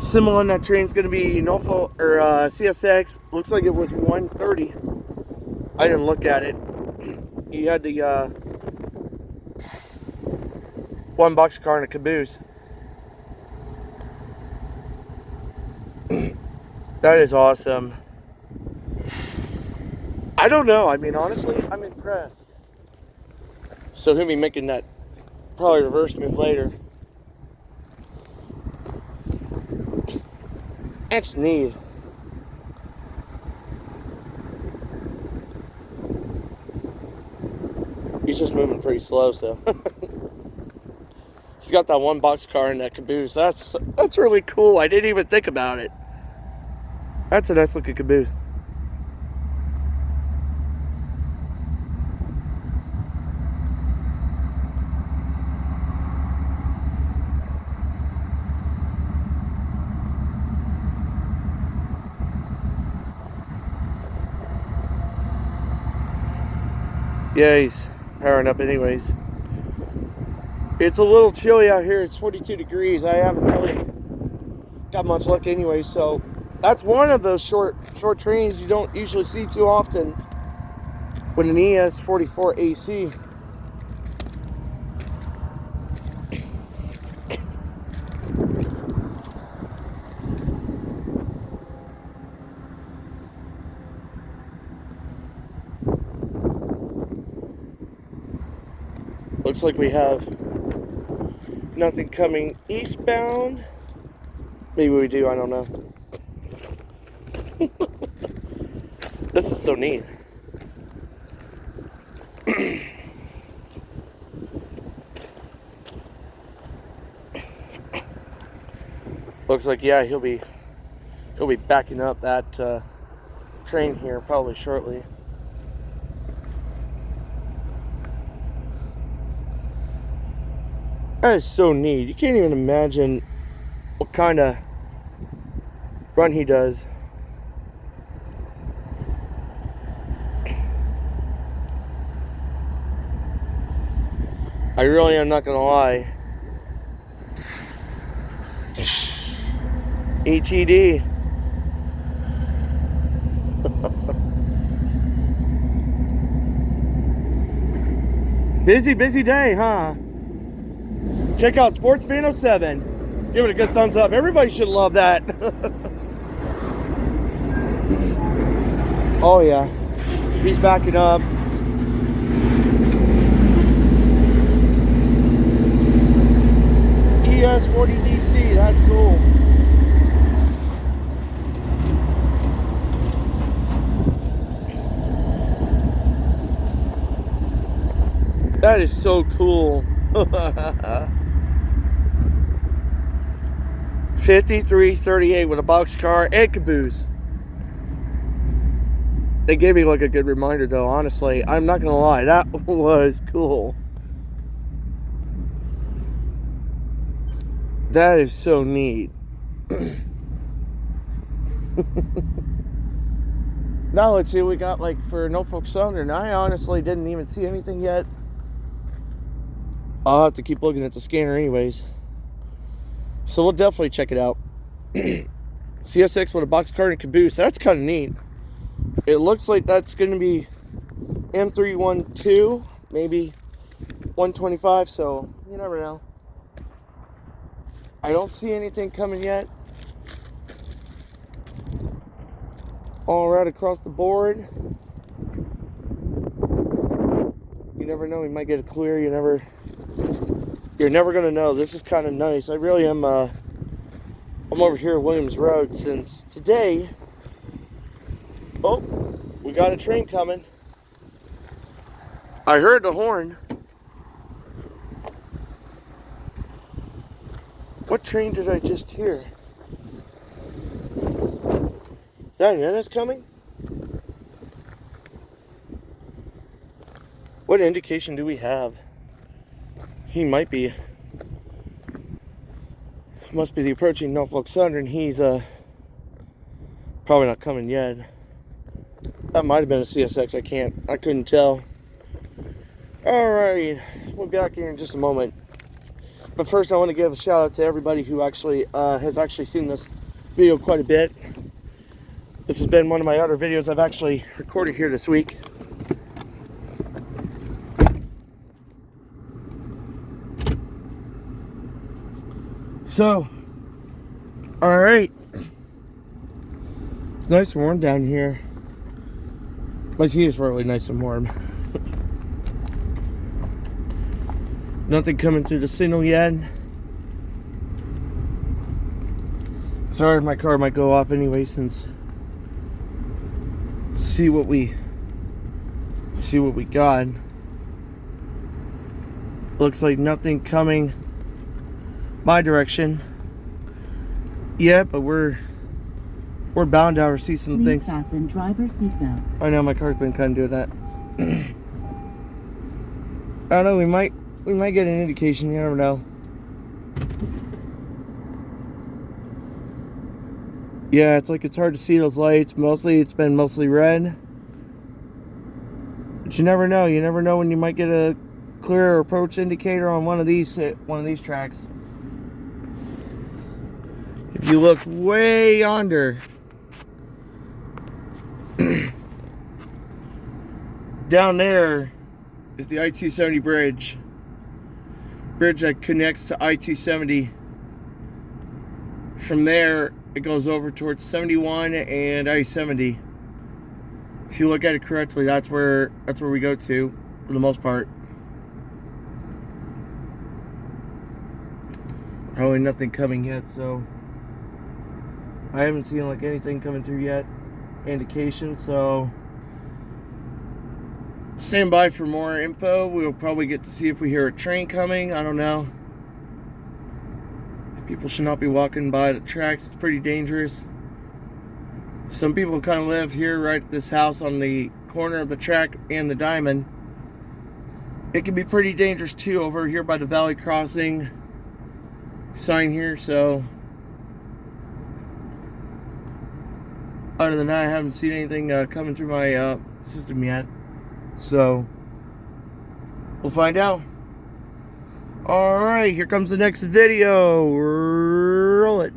Symbol on that train's going to be Norfolk or CSX. Looks like it was 130. I didn't look at it. He had the one boxcar and a caboose. That is awesome. I don't know. I mean, honestly, I'm impressed. So he'll be making that probably reverse move later. That's neat. He's just moving pretty slow, so. He's got that one boxcar and that caboose. That's really cool. I didn't even think about it. That's a nice looking caboose. Yeah, he's powering up anyways. It's a little chilly out here. It's 42 degrees. I haven't really got much luck anyway, so that's one of those short trains you don't usually see too often with an ES44 AC. Looks like we have nothing coming eastbound. Maybe we do, I don't know. This is so neat. Looks like, yeah, he'll be backing up that train here probably shortly. That is so neat. You can't even imagine what kind of run he does. I really am not gonna lie. ETD. Busy day, huh? Check out Sports Fan 07. Give it a good thumbs up. Everybody should love that. Oh yeah, he's backing up. ES40DC, that's cool. That is so cool. 5338 with a boxcar and caboose. They gave me like a good reminder though, honestly. I'm not gonna lie, that was cool. That is so neat. Now let's see what we got like for Norfolk Southern. I honestly didn't even see anything yet. I'll have to keep looking at the scanner anyways. So we'll definitely check it out. CSX with a boxcar and caboose. That's kind of neat. It looks like that's going to be M312, maybe 125, so you never know. I don't see anything coming yet. All right across the board. You never know, we might get a clear. You're never gonna know. This is kind of nice. I really am. I'm over here at Williams Road since today. Oh, we got a train coming. I heard the horn. What train did I just hear? Is that an NS coming? What indication do we have? He might be. Must be the approaching Norfolk Southern. He's probably not coming yet. That might have been a CSX. I couldn't tell. Alright, we'll be back here in just a moment. But first I want to give a shout out to everybody who actually has actually seen this video quite a bit. This has been one of my other videos I've actually recorded here this week. So, alright. It's nice and warm down here. My seat is really nice and warm. Nothing coming through the signal yet. Sorry if my car might go off anyway, since see what we got. Looks like nothing coming my direction yet, but we're bound to see some Please things. fasten driver's seatbelt. I know my car's been kind of doing that. I don't know, we might get an indication, you never know. Yeah, it's hard to see those lights. It's been mostly red. But you never know. You never know when you might get a clear approach indicator on one of these tracks. If you look way yonder, down there is the I-270 bridge that connects to I-270. From there, it goes over towards 71 and I-70. If you look at it correctly, that's where we go to, for the most part. Probably nothing coming yet, so I haven't seen anything coming through yet, indication, so stand by for more info. We'll probably get to see if we hear a train coming. I don't know. People should not be walking by the tracks. It's pretty dangerous. Some people kind of live here right at this house on the corner of the track and the diamond. It can be pretty dangerous too over here by the Valley Crossing sign here, so other than that, I haven't seen anything coming through my system yet, so we'll find out. Alright, here comes the next video. Roll it.